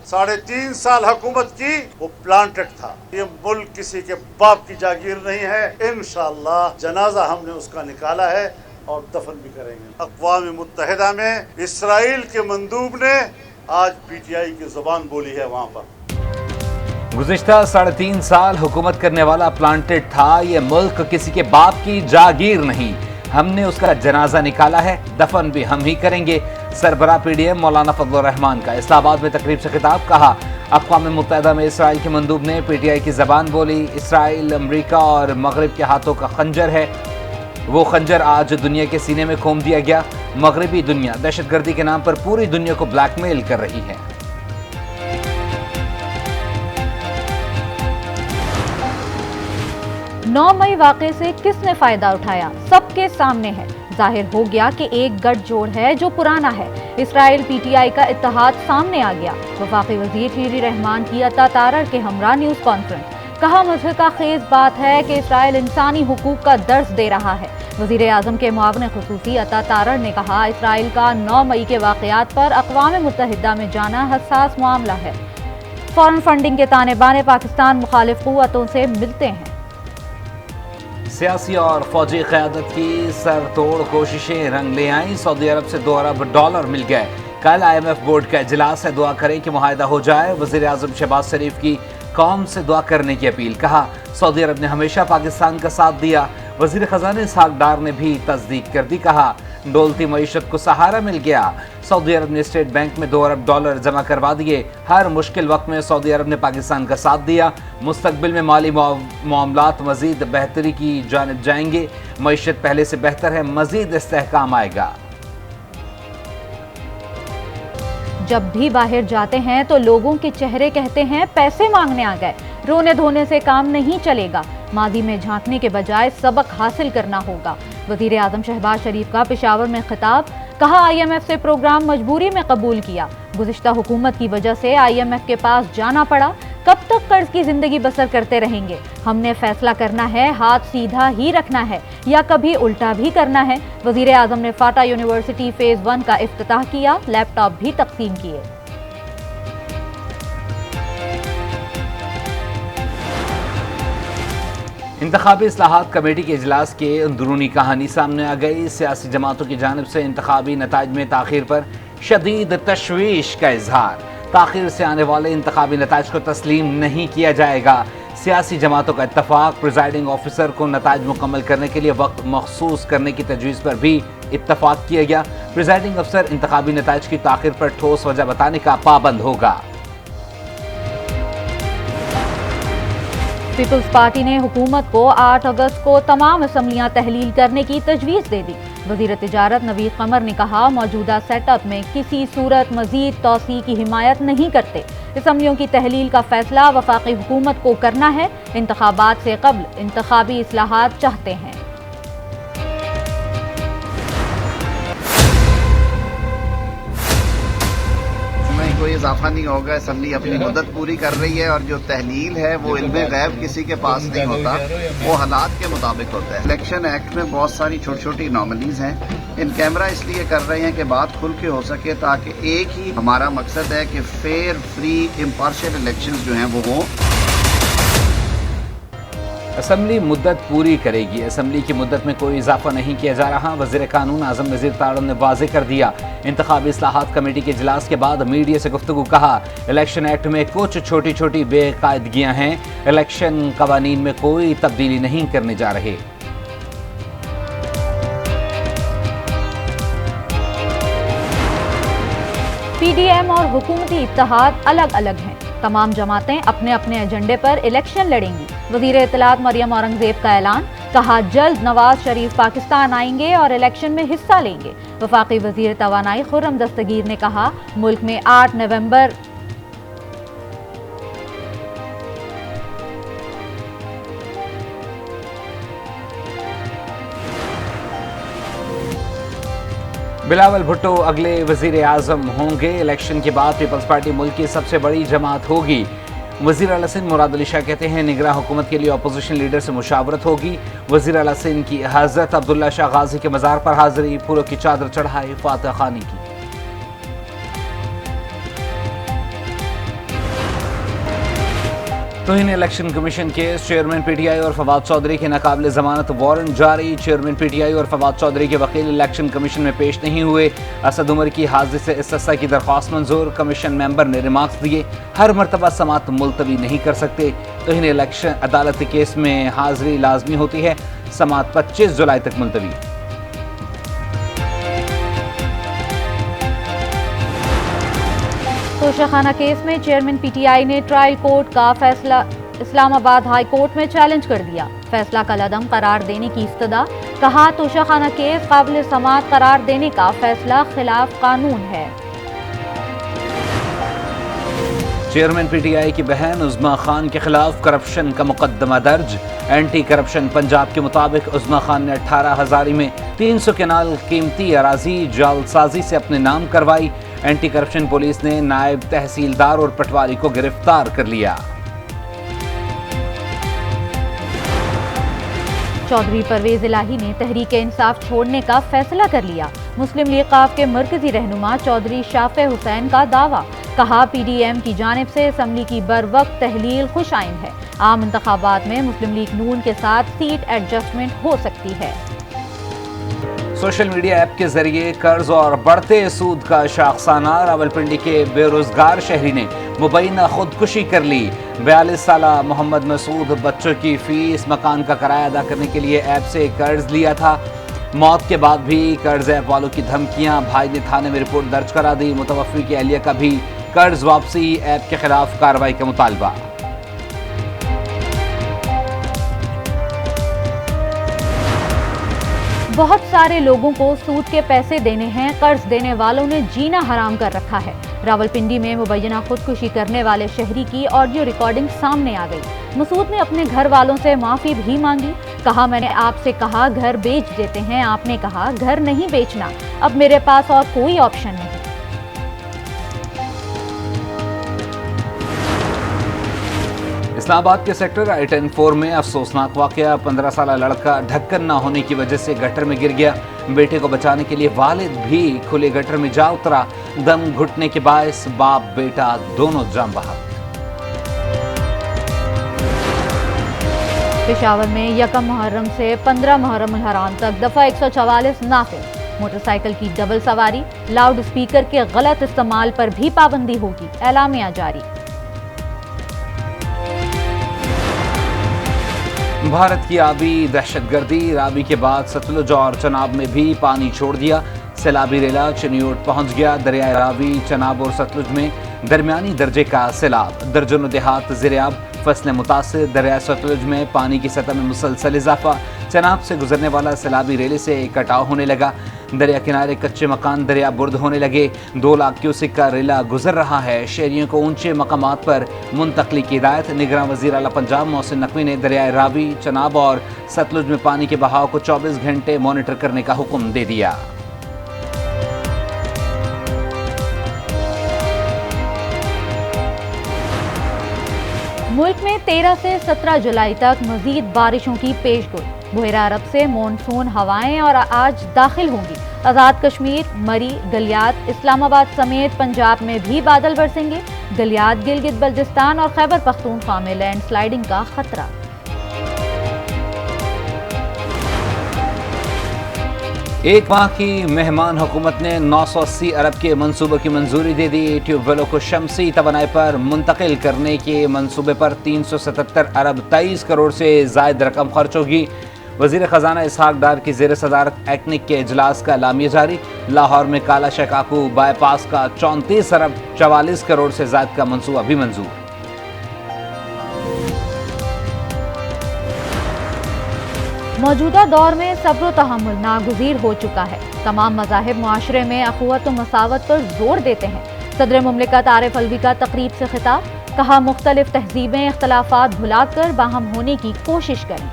3.5 साल हुकूमत की, वो प्लांटेड था। ये मुल्क किसी के बाप की जागीर नहीं है। इंशाअल्लाह जनाजा हमने उसका निकाला है और दफन भी करेंगे। अक़वाम मुत्तहिदा में इसराइल के मंदूब ने आज PTI की ज़ुबान बोली है वहाँ पर। गुज़िश्ता 3.5 साल हुकूमत करने वाला प्लांटेड था। ये मुल्क किसी के बाप की जागीर नहीं, हमने उसका जनाजा निकाला है, दफन भी हम ही करेंगे। सरबराह PDM मौलाना फजल रहमान का इस्लामाबाद में तकरीब से खिताब। कहा, अक़वाम मुत्तहिदा में इसराइल के मंदूब ने PTI की ज़बान बोली। इसराइल अमरीका और मगरिब के हाथों का खंजर है, वो खंजर आज दुनिया के सीने में खोम दिया गया। मगरिबी दुनिया दहशतगर्दी के नाम पर पूरी दुनिया को ब्लैकमेल कर रही है। 9 मई वाक़े से किसने फायदा उठाया, सबके सामने है। जाहिर हो गया कि एक गठजोड़ है जो पुराना है। इसराइल PTI का इत्तेहाद सामने आ गया। वफाकी वज़ीर शीरी रहमान की अता तारर के हमरा न्यूज़ कॉन्फ्रेंस। कहा, मज़हका खेज बात है कि इसराइल इंसानी हुकूक का दर्स दे रहा है। वज़ीर आज़म के मुआविन ख़ुसूसी अता तारर ने कहा, इसराइल का 9 मई के वाक़यात पर अक़वाम मुत्तहिदा में जाना हसास मामला है। फ़ौरन फंडिंग के ताने बाने पाकिस्तान मुखालिफ क़ुव्वतों से मिलते हैं। सियासी और फौजी क़यादत की सर तोड़ कोशिशें रंग ले आईं। सऊदी अरब से $2 अरब मिल गए। कल IMF बोर्ड का इजलास है, दुआ करें कि मुआहिदा हो जाए। वज़ीर आज़म शहबाज शरीफ की कौम से दुआ करने की अपील। कहा, सऊदी अरब ने हमेशा पाकिस्तान का साथ दिया। वज़ीर ख़ज़ाना इसहाक़ डार ने भी तस्दीक कर दी। कहा, डोलती मईशत को सहारा मिल गया। सऊदी अरब ने स्टेट बैंक में $2 अरब जमा करवा दिए। हर मुश्किल वक्त में सऊदी अरब ने पाकिस्तान का साथ दिया। मुस्तकबिल में माली मामलात मज़ीद बेहतरी की जानिब जाएंगे। मईशत पहले से बेहतर है, मज़ीद इस्तेहकाम आएगा। जब भी बाहर जाते हैं तो लोगों के चेहरे कहते हैं पैसे मांगने आ गए। रोने धोने से काम नहीं चलेगा, मादी में झांकने के बजाय सबक हासिल करना होगा। वज़ीर आज़म शहबाज शरीफ का पेशावर में खिताब। कहा, IMF से प्रोग्राम मजबूरी में कबूल किया। गुज़िश्ता हुकूमत की वजह से IMF के पास जाना पड़ा। कब तक कर्ज की जिंदगी बसर करते रहेंगे? हमने फैसला करना है, हाथ सीधा ही रखना है या कभी उल्टा भी करना है। वज़ीर आज़म ने फाटा यूनिवर्सिटी फेज़ 1 का इफ्तिताह किया, लैपटॉप भी तक़सीम किए। इंतखाबी इस्लाहात कमेटी के इजलास के अंदरूनी कहानी सामने आ गई। सियासी जमातों की जानिब से इंतखाबी नताइज में ताख़ीर पर शदीद तशवीश का इजहार। ताख़ीर से आने वाले इंतखाबी नताइज को तस्लीम नहीं किया जाएगा। सियासी जमातों का इत्तफाक। प्रिजाइडिंग ऑफिसर को नताइज मुकम्मल करने के लिए वक्त मखसूस करने की तजवीज़ पर भी इत्तफाक किया गया। प्रिजाइडिंग अफसर इंतखाबी नताइज की ताख़ीर पर ठोस वजह बताने का पाबंद होगा। पीपल्स पार्टी ने हुकूमत को 8 अगस्त को तमाम असम्बलियां तहलील करने की तजवीज़ दे दी। वज़ीर तिजारत नवीद कमर ने कहा, मौजूदा सेटअप में किसी सूरत मज़ीद तौसी की हिमायत नहीं करते। असम्बलियों की तहलील का फैसला वफाकी हुकूमत को करना है। इंतखाबात से कब्ल इंतखाबी इस्लाहात चाहते हैं। कोई इजाफा नहीं होगा। असम्बली अपनी मुद्दत पूरी कर रही है और जो तहलील है वो इल्मे गैब किसी के पास नहीं होता, वो हालात के मुताबिक होता है। इलेक्शन एक्ट में बहुत सारी छोटी छोटी नॉमनीज हैं। इन कैमरा इसलिए कर रहे हैं कि बात खुल के हो सके, ताकि एक ही हमारा मकसद है कि फेयर, फ्री, इम्पार्शियल इलेक्शंस जो हैं वो हों। असम्बली मुद्दत पूरी करेगी। असम्बली की मुद्दत में कोई इजाफा नहीं किया जा रहा। वज़ीर कानून आज़म नज़ीर तारड़ ने वाज़ेह कर दिया। इंतखाबी इस्लाहात कमेटी के इजलास के बाद मीडिया से गुफ्तगू। कहा, इलेक्शन एक्ट में कुछ छोटी छोटी बेकायदगियाँ हैं। इलेक्शन कवानीन में कोई तब्दीली नहीं करने जा रहे। PDM और हुकूमती इत्तेहाद अलग अलग हैं। तमाम जमातें अपने अपने एजेंडे पर इलेक्शन लड़ेंगी। वज़ीर इत्तलात मरियम औरंगज़ेब का ऐलान। कहा, जल्द नवाज शरीफ पाकिस्तान आएंगे और इलेक्शन में हिस्सा लेंगे। वफाकी वज़ीर तवानाई खुर्रम दस्तगीर ने कहा, मुल्क में 8 नवंबर बिलावल भुट्टो अगले वज़ीर आज़म होंगे। इलेक्शन के बाद पीपल्स पार्टी मुल्क की सबसे बड़ी जमात होगी। वज़ीर आला सिंध मुराद अली शाह कहते हैं, निगरां हुकूमत के लिए अपोजिशन लीडर से मुशावरत होगी। वज़ीर आला सिंध की हज़रत अब्दुल्ला शाह गाजी के मज़ार पर हाज़िरी, फूलों की चादर चढ़ाई, फातिहा ख़्वानी की। توہین election commission case chairman P T I اور فواد چودھری کے ناقابل ضمانت وارنٹ جاری. چیئرمین پی ٹی آئی اور فواد چودھری کے وکیل الیکشن کمیشن میں پیش نہیں ہوئے. اسد عمر کی حاضری سے استثناء کی درخواست منظور. کمیشن ممبر نے ریمارکس دیے ہر مرتبہ سماعت ملتوی نہیں کر سکتے. توہین الیکشن عدالتی کیس میں حاضری لازمی ہوتی ہے. سماعت 25 جولائی تک ملتوی. توشہ خانہ کیس میں چیئرمین پی ٹی آئی نے ٹرائل کورٹ کا فیصلہ اسلام آباد ہائی کورٹ میں چیلنج کر دیا. فیصلہ کالعدم قرار دینے کی استدعا. کہا توشہ خانہ کیس قابل سماعت قرار دینے کا فیصلہ خلاف قانون ہے. چیئرمین پی ٹی آئی کی بہن عظمیٰ خان کے خلاف کرپشن کا مقدمہ درج. اینٹی کرپشن پنجاب کے مطابق عظمیٰ خان نے 18,000 میں 300 کنال قیمتی اراضی جعل سازی سے اپنے نام کروائی. اینٹی کرپشن پولیس نے نائب تحصیلدار اور پٹواری کو گرفتار کر لیا. چودھری پرویز الہی نے تحریک انصاف چھوڑنے کا فیصلہ کر لیا. مسلم لیگ قاف کے مرکزی رہنما چودھری شافع حسین کا دعویٰ. کہا پی ڈی ایم کی جانب سے اسمبلی کی بروقت تحلیل خوش آئند ہے. عام انتخابات میں مسلم لیگ نون کے ساتھ سیٹ ایڈجسٹمنٹ ہو سکتی ہے. سوشل میڈیا ایپ کے ذریعے قرض اور بڑھتے سود کا شاخسانہ. راولپنڈی کے بے روزگار شہری نے مبینہ خودکشی کر لی. 42 سالہ محمد مسعود بچوں کی فیس مکان کا کرایہ ادا کرنے کے لیے ایپ سے قرض لیا تھا. موت کے بعد بھی قرض ایپ والوں کی دھمکیاں. بھائی نے تھانے میں رپورٹ درج کرا دی. متوفی کی اہلیہ کا بھی قرض واپسی ایپ کے خلاف کارروائی کا مطالبہ. بہت سارے لوگوں کو سود کے پیسے دینے ہیں. قرض دینے والوں نے جینا حرام کر رکھا ہے. راولپنڈی میں مبینہ خودکشی کرنے والے شہری کی آڈیو ریکارڈنگ سامنے آ گئی. مسعود نے اپنے گھر والوں سے معافی بھی مانگی. کہا میں نے آپ سے کہا گھر بیچ دیتے ہیں. آپ نے کہا گھر نہیں بیچنا. اب میرے پاس اور کوئی آپشن نہیں. اسلام آباد کے سیکٹر I-10-4 میں افسوسناک واقعہ. 15 سالہ لڑکا ڈھکن نہ ہونے کی وجہ سے گٹر میں گر گیا. بیٹے کو بچانے کے لیے والد بھی کھلے گٹر میں جا اترا. دم گھٹنے کے باعث باپ بیٹا دونوں جاں بحق. پشاور میں 1 محرم سے 15 محرم الحرام تک دفعہ 144 نافذ. موٹر سائیکل کی ڈبل سواری لاؤڈ اسپیکر کے غلط استعمال پر بھی پابندی ہوگی. اعلامیہ جاری. بھارت کی آبی دہشت گردی. رابی کے بعد ستلج اور چناب میں بھی پانی چھوڑ دیا. سیلابی ریلا چنیوٹ پہنچ گیا. دریائے راوی چناب اور ستلج میں درمیانی درجے کا سیلاب. درجنوں دیہات زیرآب. فصلیں متاثر. دریائے ستلج میں پانی کی سطح میں مسلسل اضافہ. چناب سے گزرنے والا سیلابی ریلے سے کٹاؤ ہونے لگا. دریا کنارے کچے مکان دریا برد ہونے لگے. 2 لاکھ کیوسک کا ریلا گزر رہا ہے. شہریوں کو اونچے مقامات پر منتقلی کی ہدایت. نگراں وزیر اعلیٰ پنجاب محسن نقوی نے دریائے راوی چناب اور ستلج میں پانی کے بہاؤ کو 24 گھنٹے مانیٹر کرنے کا حکم دے دیا. ملک میں 13 سے 17 جولائی تک مزید بارشوں کی پیش گوئی. بحیرہ عرب سے مونسون ہوائیں اور آج داخل ہوں گی. آزاد کشمیر، مری، گلیات، اسلام آباد سمیت پنجاب میں بھی بادل برسیں گے. گلیات، گلگت بلتستان اور خیبر پختونخوا میں لینڈ سلائیڈنگ کا خطرہ. ایک ماہ کی مہمان حکومت نے 980 ارب کے منصوبے کی منظوری دے دی. ٹیوب ویلوں کو شمسی توانائی پر منتقل کرنے کے منصوبے پر 377 ارب 23 کروڑ سے زائد رقم خرچ ہوگی. وزیر خزانہ اسحاق ڈار کی زیر صدارت ایکنک کے اجلاس کا اعلامیہ جاری. لاہور میں کالا شکاکو بائی پاس کا 34 ارب 44 کروڑ سے زائد کا منصوبہ بھی منظور. موجودہ دور میں صبر و تحمل ناگزیر ہو چکا ہے. تمام مذاہب معاشرے میں اخوت و مساوت پر زور دیتے ہیں. صدر مملکت عارف الوی کا تقریب سے خطاب. کہا مختلف تہذیبیں اختلافات بھلا کر باہم ہونے کی کوشش کریں.